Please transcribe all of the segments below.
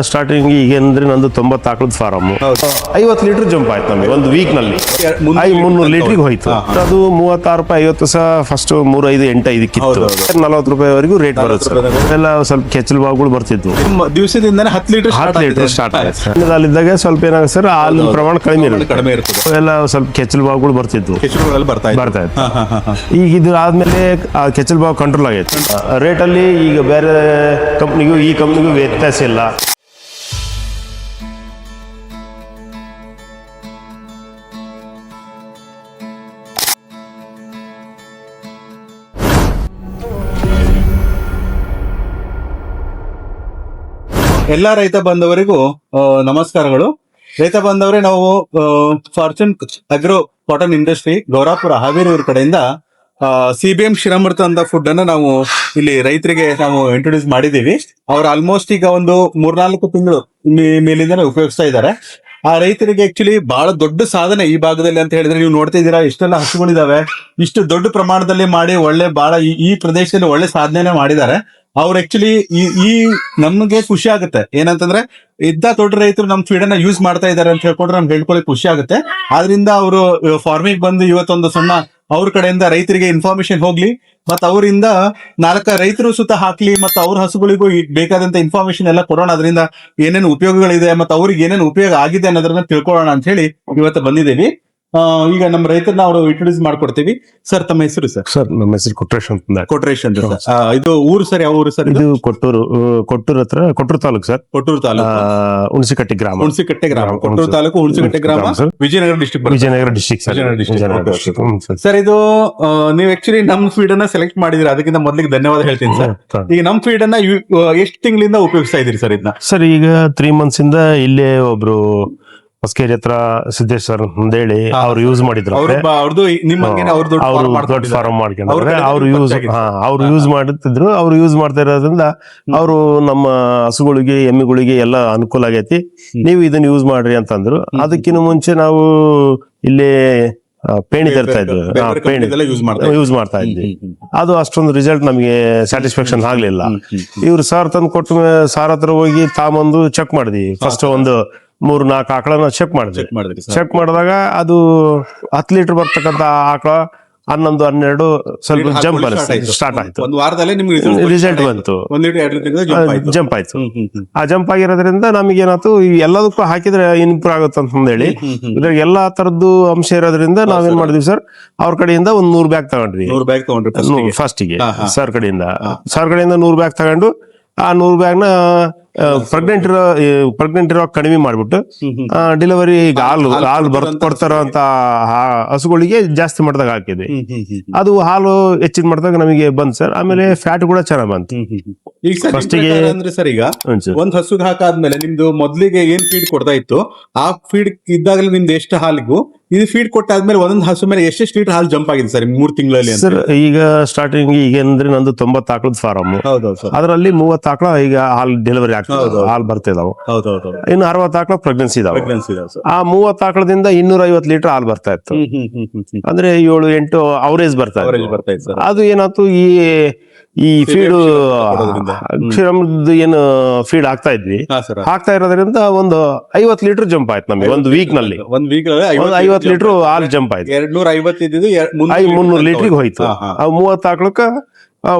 Starting ಈಗ ಅಂದ್ರೆ ನಂದು 90 ಆಕಳದ ಫಾರಮ್ 50 ಲೀಟರ್ ಜಂಪ್ ಆಯ್ತು ನಮಗೆ ಒಂದು ವೀಕ್ ನಲ್ಲಿ 300 ಲೀಟರ್ಗೆ ಹೋಯ್ತು. ಅದು 36 ರೂಪಾಯಿ 50 ಸಹ ಫಸ್ಟ್ 3585 40 ರೂಪಾಯಿವರೆಗೂ ರೇಟ್ ಬರುತ್ತೆ. ಎಲ್ಲ ಸ್ವಲ್ಪ ಕೆಚ್ಚಲು ಬಾವುಗಳು ಬರ್ತಿದ್ವು. ದಿವಸದಿಂದ 10 ಲೀಟರ್ ಸ್ಟಾರ್ಟ್ ಆಯ್ತು. ಅಲ್ಲಿದ್ದಾಗ ಸ್ವಲ್ಪ ಏನಾಗುತ್ತೆ ಸರ್, ಹಾಲಿನ ಪ್ರಮಾಣ ಕಡಿಮೆ ಇರುತ್ತೆ. ಎಲ್ಲ ಸ್ವಲ್ಪ ಕೆಚ್ಚಲು ಬಾವುಗಳು ಬರ್ತಿದ್ವು, ಬರ್ತಾ ಇತ್ತು. ಈಗ ಇದು ಆದ್ಮೇಲೆ ಆ ಕೆಚ್ಚಲು ಬಾವು ಕಂಟ್ರೋಲ್ ಆಗೈತೆ. ರೇಟ್ ಅಲ್ಲಿ ಈಗ ಬೇರೆ ಕಂಪ್ನಿಗೂ ಈ ಕಂಪ್ನಿಗೂ ವ್ಯತ್ಯಾಸ ಇಲ್ಲ. ಎಲ್ಲಾ ರೈತ ಬಾಂಧವರಿಗೂ ನಮಸ್ಕಾರಗಳು. ರೈತ ಬಾಂಧವರೇ, ನಾವು Fortune Agro Cotton Industry Gaurapura Haveri ಊರ ಕಡೆಯಿಂದ CBM ಶಿರಾಮೃತ ಅಂತ ಫುಡ್ ಅನ್ನ ನಾವು ಇಲ್ಲಿ ರೈತರಿಗೆ ನಾವು ಇಂಟ್ರೊಡ್ಯೂಸ್ ಮಾಡಿದೀವಿ. ಅವ್ರು ಆಲ್ಮೋಸ್ಟ್ ಈಗ ಒಂದು 3-4 ತಿಂಗಳು ಮೇಲಿಂದ ಉಪಯೋಗಿಸ್ತಾ ಇದ್ದಾರೆ. ಆ ರೈತರಿಗೆ ಆಕ್ಚುಲಿ ಬಹಳ ದೊಡ್ಡ ಸಾಧನೆ ಈ ಭಾಗದಲ್ಲಿ ಅಂತ ಹೇಳಿದ್ರೆ, ನೀವು ನೋಡ್ತಾ ಇದ್ದೀರಾ ಇಷ್ಟೆಲ್ಲ ಹಸುಗಳಿದಾವೆ, ಇಷ್ಟು ದೊಡ್ಡ ಪ್ರಮಾಣದಲ್ಲಿ ಮಾಡಿ ಒಳ್ಳೆ ಬಹಳ ಈ ಪ್ರದೇಶದಲ್ಲಿ ಒಳ್ಳೆ ಸಾಧನೆ ಮಾಡಿದ್ದಾರೆ. ಅವ್ರು ಆಕ್ಚುಲಿ ಈ ನಮ್ಗೆ ಖುಷಿ ಆಗುತ್ತೆ. ಏನಂತಂದ್ರೆ ದೊಡ್ಡ ರೈತರು ನಮ್ ಫೀಡ್ ಅನ್ನ ಯೂಸ್ ಮಾಡ್ತಾ ಇದಾರೆ ಅಂತ ಹೇಳ್ಕೊಂಡ್ರೆ ನಮ್ಗೆ ಹೇಳ್ಕೊಳ್ಳಿ ಖುಷಿ ಆಗುತ್ತೆ. ಆದ್ರಿಂದ ಅವರು ಫಾರ್ಮಿಂಗ್ ಬಂದು ಇವತ್ತೊಂದು ಸಣ್ಣ ಅವ್ರ ಕಡೆಯಿಂದ ರೈತರಿಗೆ ಇನ್ಫಾರ್ಮೇಶನ್ ಹೋಗ್ಲಿ, ಮತ್ತ ಅವರಿಂದ 4 ರೈತರು ಸುತ್ತ ಹಾಕ್ಲಿ, ಮತ್ತೆ ಅವ್ರ ಹಸುಗಳಿಗೂ ಬೇಕಾದಂತ ಇನ್ಫಾರ್ಮೇಶನ್ ಎಲ್ಲ ಕೊಡೋಣ. ಅದರಿಂದ ಏನೇನು ಉಪಯೋಗಗಳಿದೆ ಮತ್ತೆ ಅವ್ರಿಗೆ ಏನೇನು ಉಪಯೋಗ ಆಗಿದೆ ಅನ್ನೋದನ್ನ ತಿಳ್ಕೊಳ್ಳೋಣ ಅಂತ ಹೇಳಿ ಇವತ್ತು ಬಂದಿದ್ದೀವಿ. ಈಗ ನಮ್ಮ ರೈತರನ್ನ ಅವರು ಇಂಟ್ರೊಡ್ಯೂಸ್ ಮಾಡ್ಕೊಡ್ತೀವಿ. ಸರ್, ತಮ್ಮ ಹೆಸರು? ಸರ್, ನಮ್ಮ ಹೆಸರು ಕೊಟ್ರೇಶ್ ಅಂತ. ಕೊಟ್ರೇಶ್ ಅಂತ. ಇದು ಊರು ಸರ್, ಯಾವ ಊರು ಸರ್? ಇದು ಕೊಟ್ಟೂರು ಹತ್ರ, ಕೊಟ್ಟೂರು ತಾಲೂಕು ಸರ್. ಕೊಟ್ಟೂರು ತಾಲೂಕು, ಹುಣಸಿಕಟ್ಟೆ ಗ್ರಾಮ. ಕೊಟ್ಟೂರು ತಾಲೂಕು, ಹುಣಸಿಕಟ್ಟೆ ಗ್ರಾಮ, ವಿಜಯನಗರ ಡಿಸ್ಟ್ರಿಕ್ಟ್ ಸರ್. ಇದು ನೀವು ಆಕ್ಚುಲಿ ನಮ್ ಫೀಡ್ ಅನ್ನ ಸೆಲೆಕ್ಟ್ ಮಾಡಿದ್ರಿ, ಅದಕ್ಕಿಂತ ಮೊದಲಿಗೆ ಧನ್ಯವಾದ ಹೇಳ್ತೀನಿ ಸರ್. ಈಗ ನಮ್ ಫೀಡ್ ಅನ್ನ ಎಷ್ಟು ತಿಂಗಳಿಂದ ಉಪಯೋಗಿಸ್ತಾ ಇದೀರಿ ಸರ್ ಇದನ್ನ? ಸರ್, ಈಗ 3 months ಇಂದ ಇಲ್ಲೇ ಒಬ್ರು ಹೊಸಕೇರಿ ಹತ್ರ ಸಿದ್ದೇಶ್ವರ್ ಅಂತ ಹೇಳಿ ಅವ್ರು ಯೂಸ್ ಮಾಡಿದ್ರು. ಅವ್ರದ್ದು ದೊಡ್ಡ ಫಾರ್ಮ್ ಮಾಡ್ಕೊಂಡ್ರೆ ಅವ್ರು ಯೂಸ್ ಮಾಡುತ್ತಿದ್ರು. ಅವ್ರು ಯೂಸ್ ಮಾಡ್ತಾ ಇರೋದ್ರಿಂದ ಅವರು ನಮ್ಮ ಹಸುಗಳಿಗೆ ಎಮ್ಮೆಗಳಿಗೆ ಎಲ್ಲ ಅನುಕೂಲ ಆಗೈತಿ, ನೀವು ಇದನ್ನ ಯೂಸ್ ಮಾಡ್ರಿ ಅಂತಂದ್ರು. ಅದಕ್ಕಿಂತ ಮುಂಚೆ ನಾವು ಇಲ್ಲಿ ಪೇಣಿ ತರ್ತಾ ಇದ್ವಿ, ಯೂಸ್ ಮಾಡ್ತಾ ಇದ್ವಿ. ಅದು ಅಷ್ಟೊಂದು ರಿಸಲ್ಟ್ ನಮಗೆ ಸ್ಯಾಟಿಸ್ಫ್ಯಾಕ್ಷನ್ ಆಗ್ಲಿಲ್ಲ. ಇವ್ರು ಸಾರ್ ತಂದು ಕೊಟ್ಟ ಸಾರ್ ಹತ್ರ ಹೋಗಿ ತಾಂಬಂದು ಚೆಕ್ ಮಾಡಿದ್ವಿ. ಫಸ್ಟ್ ಒಂದು 3-4 ಆಕಳನ್ನ ಚೆಕ್ ಮಾಡಿದಾಗ ಅದು 10 ಲೀಟರ್ ಬರ್ತಕ್ಕಂತ ಆಕಳ 11-12 ಸ್ವಲ್ಪ ಜಂಪ್ ಸ್ಟಾರ್ಟ್ ಆಯ್ತು. ಒಂದು ವಾರದಲ್ಲಿ ರಿಸಲ್ಟ್ ಬಂತು, ಜಂಪ್ ಆಯ್ತು. ಆ ಜಂಪ್ ಆಗಿರೋದ್ರಿಂದ ನಮಗೆ ಏನಾಯ್ತು, ಎಲ್ಲದಕ್ಕೂ ಹಾಕಿದ್ರೆ ಇಂಪ್ರೂವ್ ಆಗುತ್ತೆ ಅಂತ ಹೇಳಿ ಇದ್ರಾಗ ಎಲ್ಲಾ ತರದ್ದು ಅಂಶ ಇರೋದ್ರಿಂದ ನಾವೇನ್ ಮಾಡಿದ್ವಿ ಸರ್, ಅವ್ರ ಕಡೆಯಿಂದ ಒಂದು 100 ಬ್ಯಾಗ್ ತಗೊಂಡ್ವಿ. ಫಸ್ಟಿಗೆ ಸರ್ ಕಡೆಯಿಂದ 100 ಬ್ಯಾಗ್ ತಗೊಂಡು ಆ 100 ಬ್ಯಾಗ್ನ ಪ್ರೆಗ್ನೆಂಟ್ ಇರೋ ಕಡಿಮೆ ಮಾಡ್ಬಿಟ್ಟು ಡೆಲಿವರಿ ಈಗ ಹಾಲು ಕೊಡ್ತಾರ ಅಂತ ಹಸುಗಳಿಗೆ ಜಾಸ್ತಿ ಮಾಡಿದಾಗ ಹಾಕಿದ್ವಿ. ಅದು ಹಾಲು ಹೆಚ್ಚಿನ ಮಾಡಿದಾಗ ನಮಗೆ ಬಂದ್ ಸರ್. ಆಮೇಲೆ ಫ್ಯಾಟ್ ಕೂಡ ಚೆನ್ನಾಗ್ ಬಂತು. ಫಸ್ಟಿಗೆ ಅಂದ್ರೆ ಸರ್, ಈಗ ಒಂದ್ ಹಸುಗೆ ಹಾಕಾದ್ಮೇಲೆ ನಿಮ್ದು ಮೊದ್ಲಿಗೆ ಏನ್ ಫೀಡ್ ಕೊಡ್ತಾ ಇತ್ತು, ಆ ಫೀಡ್ ಇದ್ದಾಗಲೇ ನಿಮ್ದು ಎಷ್ಟು ಹಾಲಿಗೂ ಇದು ಫೀಡ್ ಕೊಟ್ಟಾದ್ಮೇಲೆ ಒಂದೊಂದು ಹಸು ಮೇಲೆ ಎಷ್ಟು ಲೀಟರ್ ಹಾಲು ಜಂಪ್ ಆಗಿದೆ ಸರ್ 3 ತಿಂಗಳಲ್ಲಿ? ಸರ್, ಈಗ ಸ್ಟಾರ್ಟಿಂಗ್ ಈಗ ಅಂದ್ರೆ ನಂದು 90 ಆಕಳದ ಫಾರಮ್, ಅದರಲ್ಲಿ 30 ಆಕಳ ಈಗ ಹಾಲು ಡೆಲಿವರಿ ಆಗ್ತದೆ, ಹಾಲು ಬರ್ತಾ ಇದಾವೆ. ಇನ್ನು 60 ಆಕಳ ಪ್ರೆಗ್ನೆನ್ಸಿ ಇದಾವೆ. ಆ 30 ಆಕಳದಿಂದ 250 ಲೀಟರ್ ಹಾಲು ಬರ್ತಾ ಇತ್ತು. ಅಂದ್ರೆ 7-8 ಅವರೇಜ್ ಬರ್ತಾ ಇತ್ತು. ಅದು ಏನಾಯ್ತು, ಈ ಫೀಡ್ ಏನು ಫೀಡ್ ಹಾಕ್ತಾ ಇದ್ವಿ, ಹಾಕ್ತಾ ಇರೋದ್ರಿಂದ ಒಂದು 50 ಲೀಟರ್ ಜಂಪ್ ಆಯ್ತು ನಮಗೆ ಒಂದು ವೀಕ್ ನಲ್ಲಿ. 50 ಲೀಟರ್ ಹಾಲು ಜಂಪ್ ಆಯ್ತು. 300 ಲೀಟರ್ಗೆ ಹೋಯ್ತು. 30 ಆಕಳಕ್ಕ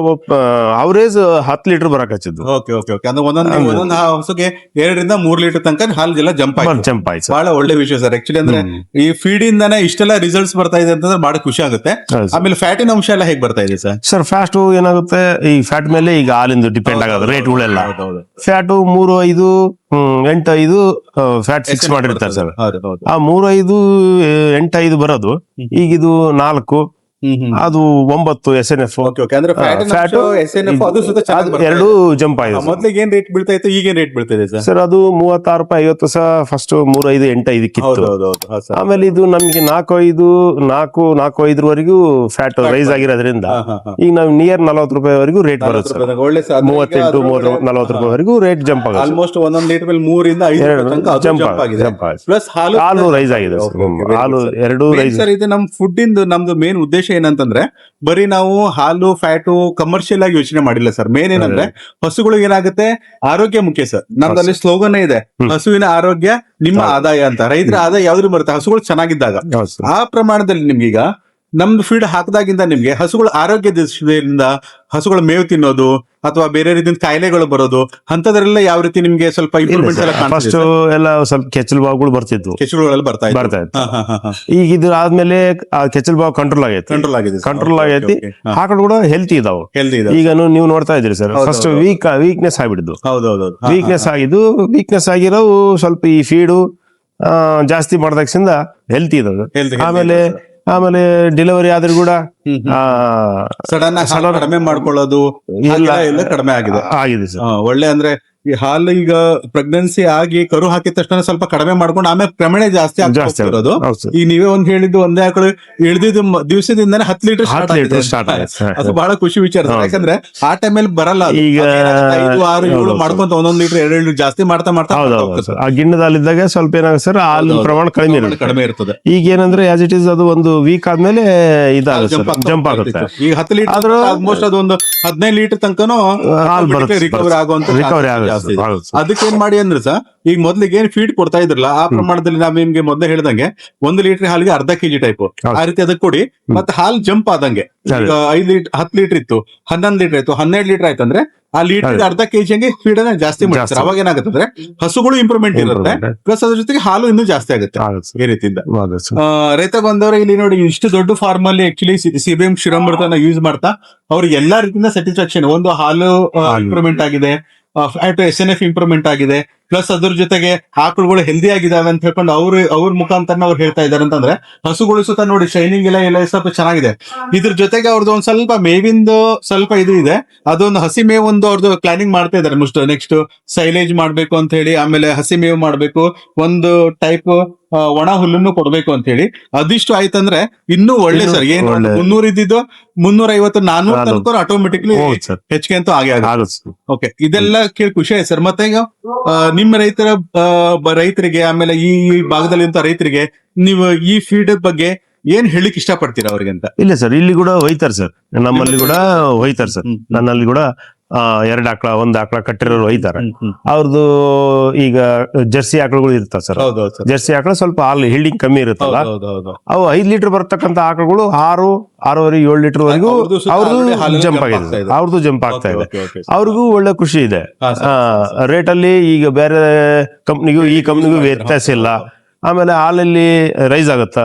ಅವರೇಜ್ 10 ಲೀಟರ್ ಬರಕ್ ಹಚ್ಚಿದ್ದು. ಒಂದೊಂದು ಹಸುಗೆ 2-3 ಲೀಟರ್ ತನಕ ಹಾಲು ಜಂಪ್ ಆಯ್ತು. ಬಹಳ ಒಳ್ಳೆ ವಿಷಯ ಸರ್. ಆಕ್ಚುಲಿ ಅಂದ್ರೆ ಈ ಫೀಡ್ ಇಂದಾನೆ ಇಷ್ಟೆಲ್ಲ ರಿಸಲ್ಟ್ಸ್ ಬರ್ತಾ ಇದೆ ಅಂತಂದ್ರೆ ಬಹಳ ಖುಷಿ ಆಗುತ್ತೆ. ಆಮೇಲೆ ಫ್ಯಾಟಿನ ಅಂಶ ಎಲ್ಲ ಹೇಗೆ ಬರ್ತಾ ಇದೆ ಸರ್? ಸರ್, ಫ್ಯಾಟ್ ಏನಾಗುತ್ತೆ, ಈ ಫ್ಯಾಟ್ ಮೇಲೆ ಈಗ ಹಾಲಿಂದ ಡಿಪೆಂಡ್ ಆಗೋದು ರೇಟ್ಗಳೆಲ್ಲ. ಫ್ಯಾಟ್ 3-5 8-5 ಫ್ಯಾಟ್ ಫಿಕ್ಸ್ ಮಾಡಿರ್ತಾರೆ ಸರ್. ಆ 3-5 ಬರೋದು ಈಗ ಇದು 4, ಅದು 9 SNF ಎರಡು ಜಂಪ್ ಆಗಿದೆ. ಮೊದಲಿಗೆ ಏನ್ ರೇಟ್ ಬೀಳ್ತಾ ಇತ್ತು, ಈಗ ರೇಟ್ ಬೀಳ್ತಾ ಇದೆ ಸರ್? ಅದು 36 ರೂಪಾಯಿ 50 ಸಹ ಫಸ್ಟ್ 3-5-8-5 ಆಮೇಲೆ ಇದು ನಮ್ಗೆ 4-5 ವರೆಗೂ ಫ್ಯಾಟ್ ರೈಸ್ ಆಗಿರೋದ್ರಿಂದ ಈಗ ನಾವು ನಿಯರ್ 40 ರೂಪಾಯಿವರೆಗೂ ರೇಟ್ ಬರುತ್ತೆ. 38-40 ರೂಪಾಯಿವರೆಗೂ ರೇಟ್ ಜಂಪ್ ಆಗುತ್ತೆ. ಆಲ್ಮೋಸ್ಟ್ ಒಂದೊಂದು ಲೀಟರ್ ಮೇಲೆ 3-5 ಜಂಪ್ ಆಗಿದೆ. ಪ್ಲಸ್ ಹಾಲು ರೈಸ್ ಆಗಿದೆ. ಹಾಲು 2 ರೈಸ್. ಸರ್, ಇದು ನಮ್ ಫುಡ್ ಇಂದ ನಮ್ದು ಮೇನ್ ಉದ್ದೇಶ ಏನಂತಂದ್ರೆ ಬರೀ ನಾವು ಹಾಲು ಫ್ಯಾಟು ಕಮರ್ಷಿಯಲ್ ಆಗಿ ಯೋಚನೆ ಮಾಡಿಲ್ಲ ಸರ್. ಮೇನ್ ಏನಂದ್ರೆ ಹಸುಗಳಿಗೆ ಏನಾಗುತ್ತೆ, ಆರೋಗ್ಯ ಮುಖ್ಯ ಸರ್. ನಮ್ದಲ್ಲಿ ಸ್ಲೋಗನ್ ಇದೆ, ಹಸುವಿನ ಆರೋಗ್ಯ ನಿಮ್ಮ ಆದಾಯ ಅಂತ. ರೈತರ ಆದಾಯ ಯಾವ್ದು ಬರುತ್ತೆ, ಹಸುಗಳು ಚೆನ್ನಾಗಿದ್ದಾಗ. ಆ ಪ್ರಮಾಣದಲ್ಲಿ ನಿಮ್ಗೀಗ ನಮ್ದು ಫೀಡ್ ಹಾಕದಾಗಿಂದ ನಿಮ್ಗೆ ಹಸುಗಳ ಆರೋಗ್ಯ ದೃಷ್ಟಿಯಿಂದ ಹಸುಗಳ ಮೇವು ತಿನ್ನೋದು ಅಥವಾ ಬೇರೆ ರೀತಿಯ ಕಾಯಿಲೆಗಳು ಬರೋದು ಅಂತದ್ರೆಲ್ಲ ಯಾವ ರೀತಿ ನಿಮ್ಗೆ ಸ್ವಲ್ಪ ಇಂಪ್ರೂವ್ಮೆಂಟ್ ಎಲ್ಲ ಫಸ್ಟ್ ಎಲ್ಲ ಸ್ವಲ್ಪ ಕೆಚ್ಚಲು ಬಾವುಗಳು ಬರ್ತಿದ್ವು, ಕೆಚ್ಚಲುಗಳೆಲ್ಲ ಬರ್ತಾ ಇತ್ತು. ಈಗ ಇದು ಆದ್ಮೇಲೆ ಆ ಕೆಚ್ಚಲು ಬಾವು ಕಂಟ್ರೋಲ್ ಆಗೈತಿ, ಕಂಟ್ರೋಲ್ ಆಗೈತಿ. ಆಕಳು ಕೂಡ ಹೆಲ್ತಿ ಇದಾವೆ. ಈಗ ನೀವು ನೋಡ್ತಾ ಇದ್ರಿ ಸರ್, ಫಸ್ಟ್ ವೀಕ್ನೆಸ್ ಆಗ್ಬಿಡಿದ್ದು. ವೀಕ್ನೆಸ್ ಆಗಿರೋವು ಸ್ವಲ್ಪ ಈ ಫೀಡು ಜಾಸ್ತಿ ಮಾಡ್ದಾಗಿಂದ ಹೆಲ್ತಿ ಇದಾವೆ. ಆಮೇಲೆ ಡೆಲಿವರಿ ಆದ್ರೂ ಕೂಡ ಸಡನ್ ಕಡಿಮೆ ಮಾಡ್ಕೊಳ್ಳೋದು ಎಲ್ಲ ಕಡಿಮೆ ಆಗಿದೆ ಸರ್. ಒಳ್ಳೆ ಅಂದ್ರೆ ಈ ಹಾಲು ಈಗ ಪ್ರೆಗ್ನೆನ್ಸಿ ಆಗಿ ಕರು ಹಾಕಿದ ತಕ್ಷಣ ಸ್ವಲ್ಪ ಕಡಿಮೆ ಮಾಡ್ಕೊಂಡು ಆಮೇಲೆ ಕ್ರಮೇಣ ಜಾಸ್ತಿ ಆಗ್ತಿರೋದು. ಈಗ ನೀವೇ ಒಂದ್ ಒಂದೇ ಆಕಳು ಇಳಿದಿದ್ದು ದಿವಸದಿಂದಾನೆ 10 ಲೀಟರ್ ಸ್ಟಾರ್ಟ್ ಆಗಿದೆ. ಅದು ಬಹಳ ಖುಷಿ ವಿಚಾರ, ಯಾಕಂದ್ರೆ ಆ ಟೈಮಲ್ಲಿ ಬರಲ್ಲ. ಈಗ 5, 6, 7 ಮಾಡ್ಕೊಂತ 1 ಲೀಟರ್ 2 ಲೀಟರ್ ಜಾಸ್ತಿ ಮಾಡ್ತಾ ಆ ಗಿಣ್ಣದ ಹಾಲಿದ್ದಾಗ ಸ್ವಲ್ಪ ಏನಾಗುತ್ತೆ ಸರ್, ಹಾಲಿನ ಪ್ರಮಾಣ ಕಡಿಮೆ ಇರ್ತದೆ. ಈಗ ಏನಂದ್ರೆ ಆಸ್ ಇಟ್ ಇಸ್ ಅದು ಒಂದು ವೀಕ್ ಆದ್ಮೇಲೆ ಇದಾಗುತ್ತೆ, ಜಂಪ್ ಆಗುತ್ತೆ. ಈಗ 10 ಲೀಟರ್ ಆಲ್ಮೋಸ್ಟ್ ಅದೊಂದು 15 ಲೀಟರ್ ತನಕನೂ ರಿಕವರಿ ಆಗುತ್ತೆ. ಅದಕ್ಕೆ ಏನ್ ಮಾಡಿ ಅಂದ್ರೆ ಸರ್, ಈಗ ಮೊದ್ಲಿಗೆ ಏನ್ ಫೀಡ್ ಕೊಡ್ತಾ ಇದ್ರಲ್ಲ ಆ ಪ್ರಮಾಣದಲ್ಲಿ ನಾವ್ ನಿಮ್ಗೆ ಮೊದ್ಲೇ ಹೇಳ್ದಂಗೆ 1 ಲೀಟರ್ ಹಾಲಿಗೆ ಅರ್ಧ ಕೆಜಿ ಟೈಪ್ ಆ ರೀತಿ ಅದಕ್ಕೆ ಕೊಡಿ. ಮತ್ತೆ ಹಾಲು ಜಂಪ್ ಆದಂಗೆ ಈಗ 5 ಲೀಟರ್ 10 ಲೀಟರ್ ಇತ್ತು, 11 ಲೀಟರ್ ಆಯ್ತು, 12 ಲೀಟರ್ ಆಯ್ತು ಅಂದ್ರೆ ಆ ಲೀಟರ್ ಅರ್ಧ ಕೆಜಿ ಹಂಗೆ ಫೀಡ್ ಅನ್ನ ಜಾಸ್ತಿ ಮಾಡ್ತಾರೆ. ಅವಾಗ ಏನಾಗುತ್ತೆ ಅಂದ್ರೆ ಹಸುಗಳು ಇಂಪ್ರೂವ್ಮೆಂಟ್ ಇರುತ್ತೆ, ಪ್ಲಸ್ ಅದ್ರ ಜೊತೆಗೆ ಹಾಲು ಇನ್ನೂ ಜಾಸ್ತಿ ಆಗುತ್ತೆ. ಈ ರೀತಿಯಿಂದ ರೈತ ಬಂದವರು ಇಲ್ಲಿ ನೋಡಿ, ಇಷ್ಟು ದೊಡ್ಡ ಫಾರ್ಮ್ ಅಲ್ಲಿ ಆಕ್ಚುಲಿ CBM ಕ್ಷೀರಾಮೃತನ ಯೂಸ್ ಮಾಡ್ತಾ ಅವ್ರಿಗೆ ಎಲ್ಲಾ ರೀತಿಯಿಂದ ಸ್ಯಾಟಿಸ್ಫ್ಯಾಕ್ಷನ್. ಒಂದು ಹಾಲು ಇಂಪ್ರೂವ್ಮೆಂಟ್ ಆಗಿದೆ, SNF ಇಂಪ್ರೂವ್ಮೆಂಟ್ ಆಗಿದೆ, ಪ್ಲಸ್ ಅದ್ರ ಜೊತೆಗೆ ಆಕಳುಗಳು ಹೆಲ್ದಿ ಆಗಿದಾವೆ ಅಂತ ಹೇಳ್ಕೊಂಡು ಅವ್ರ ಮುಖಾಂತರ ಅವ್ರು ಹೇಳ್ತಾ ಇದಾರೆ. ಅಂತಂದ್ರೆ ಹಸುಗಳು ಸುತ್ತ ನೋಡಿ ಶೈನಿಂಗ್ ಎಲ್ಲ ಸ್ವಲ್ಪ ಚೆನ್ನಾಗಿದೆ. ಇದ್ರ ಜೊತೆಗೆ ಅವ್ರದ್ದು ಒಂದ್ ಸ್ವಲ್ಪ ಮೇವಿಂದು ಸ್ವಲ್ಪ ಇದು ಇದೆ, ಅದೊಂದು ಹಸಿ ಮೇವು ಒಂದು ಅವ್ರದ್ದು ಪ್ಲಾನಿಂಗ್ ಮಾಡ್ತಾ ಇದಾರೆ. ನೆಕ್ಸ್ಟ್ ಸೈಲೇಜ್ ಮಾಡ್ಬೇಕು ಅಂತ ಹೇಳಿ, ಆಮೇಲೆ ಹಸಿ ಮೇವು ಮಾಡ್ಬೇಕು, ಒಂದು ಟೈಪ್ ಒಣ ಹುಲ್ಲನ್ನು ಕೊಡ್ಬೇಕು ಅಂತ ಹೇಳಿ. ಅದಿಷ್ಟು ಆಯ್ತಂದ್ರೆ ಇನ್ನೂ ಒಳ್ಳೆ ಸರ್. ಏನು 300 ಇದ್ದಿದ್ದು 350, 400 ತನಕ ಆಟೋಮೆಟಿಕ್ಲಿ ಹೆಚ್ಚಿಗೆ ಅಂತೂ ಆಗೇ ಆಗುತ್ತೆ. ಓಕೆ, ಇದೆಲ್ಲ ಕೇಳಿ ಖುಷಿ ಆಯ್ತು ಸರ್. ಮತ್ತೆ ಈಗ ನಿಮ್ಮ ರೈತರಿಗೆ ಆಮೇಲೆ ಈ ಭಾಗದಲ್ಲಿ ರೈತರಿಗೆ ನೀವು ಈ ಫೀಡ್ ಬಗ್ಗೆ ಏನ್ ಹೇಳಿಕ್ ಇಷ್ಟಪಡ್ತೀರಾ ಅವ್ರಿಗೆ ಅಂತ? ಇಲ್ಲ ಸರ್, ಇಲ್ಲಿ ಕೂಡ ಒಯ್ತಾರ ಸರ್, ನಮ್ಮಲ್ಲಿ ಕೂಡ ಒಯ್ತಾರ ಸರ್. ನನ್ನಲ್ಲಿ ಕೂಡ 2 ಆಕಳ 1 ಆಕಳ ಕಟ್ಟಿರೋರು ಒಯ್ತಾರೆ. ಅವ್ರದ್ದು ಈಗ ಜರ್ಸಿ ಆಕಳುಗಳು ಇರ್ತಾವ ಸರ್. ಜರ್ಸಿ ಆಕಳ ಸ್ವಲ್ಪ ಹಾಲು ಹಿಲ್ಡಿಂಗ್ ಕಮ್ಮಿ ಇರುತ್ತಲ್ಲ, ಅವು 5 ಲೀಟರ್ ಬರ್ತಕ್ಕಂತ ಆಕಳುಗಳು 6, 6.5, 7 ಲೀಟರ್ ವರೆಗೂ ಅವ್ರದ್ದು ಜಂಪ್ ಆಗ್ತಾ ಇದೆ. ಅವ್ರಿಗೂ ಒಳ್ಳೆ ಖುಷಿ ಇದೆ. ರೇಟ್ ಅಲ್ಲಿ ಈಗ ಬೇರೆ ಕಂಪ್ನಿಗೂ ಈ ಕಂಪ್ನಿಗೂ ವ್ಯತ್ಯಾಸ ಇಲ್ಲ. ಆಮೇಲೆ ಹಾಲಲ್ಲಿ ರೈಸ್ ಆಗುತ್ತ.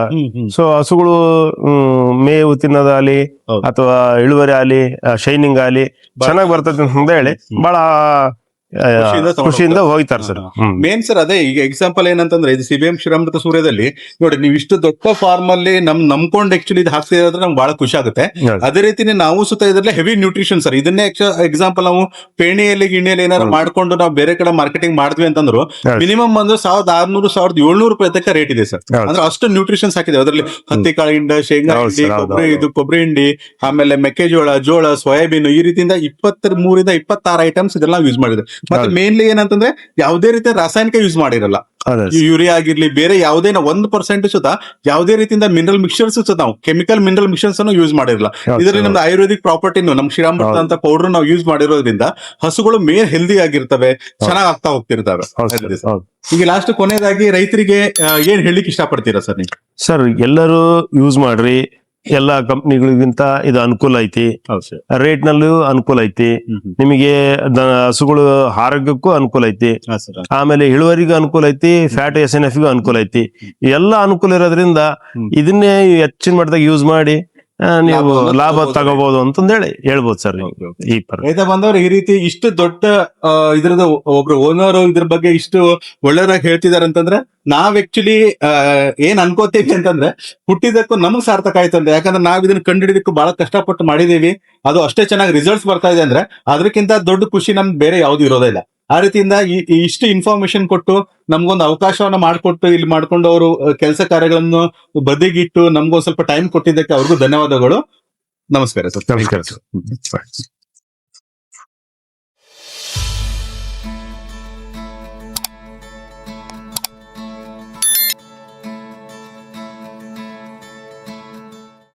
ಸೊ ಹಸುಗಳು ಮೇವು ತಿನ್ನೋದಾಲಿ ಅಥವಾ ಇಳುವರಿ ಆಗಲಿ, ಶೈನಿಂಗ್ ಆಗಲಿ ಚೆನ್ನಾಗಿ ಬರ್ತದೆ ಅಂತ ಹೇಳಿ ಬಹಳ ಖುಷಿಯಿಂದ ಹೋಗ್ತಾರೆ ಸರ್. ಮೇನ್ ಸರ್ ಅದೇ. ಈಗ ಎಕ್ಸಾಂಪಲ್ ಏನಂತಂದ್ರೆ ಇದು CBM ಕ್ಷೀರಾಮೃತ ಸೂರ್ಯದಲ್ಲಿ ನೋಡಿ, ನೀವು ಇಷ್ಟು ದೊಡ್ಡ ಫಾರ್ಮ್ ಅಲ್ಲಿ ನಂಬ್ಕೊಂಡು ಆಕ್ಚುಲಿ ಇದು ಹಾಕ್ತಿದ್ರೆ ನಮ್ಗೆ ಬಹಳ ಖುಷಿ ಆಗುತ್ತೆ. ಅದೇ ರೀತಿನೇ ನಾವು ಸುತ್ತ ಇದ್ರಲ್ಲಿ ಹೆವಿ ನ್ಯೂಟ್ರಿಷನ್ ಸರ್. ಇದನ್ನೇ ಎಕ್ಸಾಂಪಲ್ ನಾವು ಪೇಣಿಯಲ್ಲಿ ಗಿಣಿಯಲ್ಲಿ ಏನಾದ್ರು ಮಾಡ್ಕೊಂಡು ನಾವು ಬೇರೆ ಕಡೆ ಮಾರ್ಕೆಟಿಂಗ್ ಮಾಡಿದ್ವಿ ಅಂತಂದ್ರು ಮಿನಿಮಮ್ ಒಂದು 1600, 1700 ರೂಪಾಯಿ ತನಕ ರೇಟ್ ಇದೆ ಸರ್. ಅಂದ್ರೆ ಅಷ್ಟು ನ್ಯೂಟ್ರಿಷನ್ಸ್ ಹಾಕಿದೆ. ಅದರಲ್ಲಿ ಹತ್ತಿ ಕಾಳು ಹಿಂಡ, ಶೇಂಗಾ ಹಿಂಡಿ, ಕೊಬ್ಬರಿ ಹಿಂಡಿ, ಆಮೇಲೆ ಮೆಕ್ಕೆಜೋಳ, ಜೋಳ, ಸೋಯಾಬೀನ್, ಈ ರೀತಿಯಿಂದ 23 ಇಂದ 26 ಐಟಮ್ಸ್ ಇದೆಲ್ಲ ಯೂಸ್ ಮಾಡಿದೆ. ಮತ್ತೆ ಮೇನ್ಲಿ ಏನಂತಂದ್ರೆ ಯಾವುದೇ ರೀತಿಯ ರಾಸಾಯನಿಕ ಯೂಸ್ ಮಾಡಿರಲ್ಲ. ಯೂರಿಯಾ ಆಗಿರ್ಲಿ, ಬೇರೆ ಯಾವುದೇ 1% ಸುತ್ತ ಯಾವುದೇ ರೀತಿಯಿಂದ ಮಿನರಲ್ ಮಿಕ್ಸ್ಚರ್ಸ್ ಸುತ್ತ ನಾವು ಕೆಮಿಕಲ್ ಮಿನರಲ್ ಮಿಕ್ಸ್ಚರ್ಸ್ ಅನ್ನು ಯೂಸ್ ಮಾಡಿರಲ್ಲ. ಇದರಲ್ಲಿ ನಮ್ದು ಆಯುರ್ವೇದಿಕ್ ಪ್ರಾಪರ್ಟಿನು ನಮ್ ಕ್ಷೀರಾಮೃತ ಅಂತ ಪೌಡರ್ ನಾವು ಯೂಸ್ ಮಾಡಿರೋದ್ರಿಂದ ಹಸುಗಳು ಮೇನ್ ಹೆಲ್ದಿ ಆಗಿರ್ತವೆ, ಚೆನ್ನಾಗ್ ಆಗ್ತಾ ಹೋಗ್ತಿರ್ತವೆ. ಈಗ ಲಾಸ್ಟ್ ಕೊನೆಯದಾಗಿ ರೈತರಿಗೆ ಏನ್ ಹೇಳಿಕ್ ಇಷ್ಟಪಡ್ತೀರಾ ಸರ್ ನೀವು? ಸರ್, ಎಲ್ಲರೂ ಯೂಸ್ ಮಾಡ್ರಿ. ಎಲ್ಲಾ ಕಂಪ್ನಿಗಳಿಗಿಂತ ಇದು ಅನುಕೂಲ ಐತಿ, ರೇಟ್ ನಲ್ಲೂ ಅನುಕೂಲ ಐತಿ, ನಿಮಗೆ ಹಸುಗಳು ಆರೋಗ್ಯಕ್ಕೂ ಅನುಕೂಲ ಐತಿ, ಆಮೇಲೆ ಇಳುವರಿಗೂ ಅನುಕೂಲ ಐತಿ, ಫ್ಯಾಟ್ SNF ಗೂ ಅನುಕೂಲ ಐತಿ. ಎಲ್ಲ ಅನುಕೂಲ ಇರೋದ್ರಿಂದ ಇದನ್ನೇ ಹೆಚ್ಚಿನ ಮಟ್ಟದಾಗ ಯೂಸ್ ಮಾಡಿ ನೀವು ಲಾಭ ತಗೋಬಹುದು ಅಂತಂದೇಳಿ ಹೇಳ್ಬೋದು ಸರ್. ಈ ರೈತ ಬಂದವರು ಈ ರೀತಿ ಇಷ್ಟು ದೊಡ್ಡ ಇದ್ರದ್ದು ಒಬ್ರು ಓನರ್ ಇದ್ರ ಬಗ್ಗೆ ಇಷ್ಟು ಒಳ್ಳೆಯದಾಗಿ ಹೇಳ್ತಿದಾರೆ ಅಂತಂದ್ರೆ ನಾವ್ ಆಕ್ಚುಲಿ ಏನ್ ಅನ್ಕೋತೀವಿ ಅಂತಂದ್ರೆ ಹುಟ್ಟಿದಕ್ಕೂ ನಮಗ್ ಸಾರ್ಥಕ ಆಯ್ತು ಅಂತ. ಯಾಕಂದ್ರೆ ನಾವ್ ಇದನ್ನ ಕಂಡುಹಿಡಿದಕ್ಕೂ ಬಹಳ ಕಷ್ಟಪಟ್ಟು ಮಾಡಿದೀವಿ, ಅದು ಅಷ್ಟೇ ಚೆನ್ನಾಗಿ ರಿಸಲ್ಟ್ಸ್ ಬರ್ತಾ ಇದೆ ಅಂದ್ರೆ ಅದಕ್ಕಿಂತ ದೊಡ್ಡ ಖುಷಿ ನಮ್ಗೆ ಬೇರೆ ಯಾವ್ದು ಇರೋದೇ ಇಲ್ಲ. ಆ ರೀತಿಯಿಂದ ಇಷ್ಟು ಇನ್ಫಾರ್ಮೇಶನ್ ಕೊಟ್ಟು ನಮ್ಗೊಂದು ಅವಕಾಶವನ್ನ ಮಾಡಿಕೊಟ್ಟು ಇಲ್ಲಿ ಮಾಡ್ಕೊಂಡು ಅವರು ಕೆಲಸ ಕಾರ್ಯಗಳನ್ನು ಬದಿಗಿಟ್ಟು ನಮ್ಗೊಂದ್ ಸ್ವಲ್ಪ ಟೈಮ್ ಕೊಟ್ಟಿದ್ದಕ್ಕೆ ಅವ್ರಿಗೂ ಧನ್ಯವಾದಗಳು. ನಮಸ್ಕಾರ ಸರ್. ನಮಸ್ಕಾರ ಸರ್.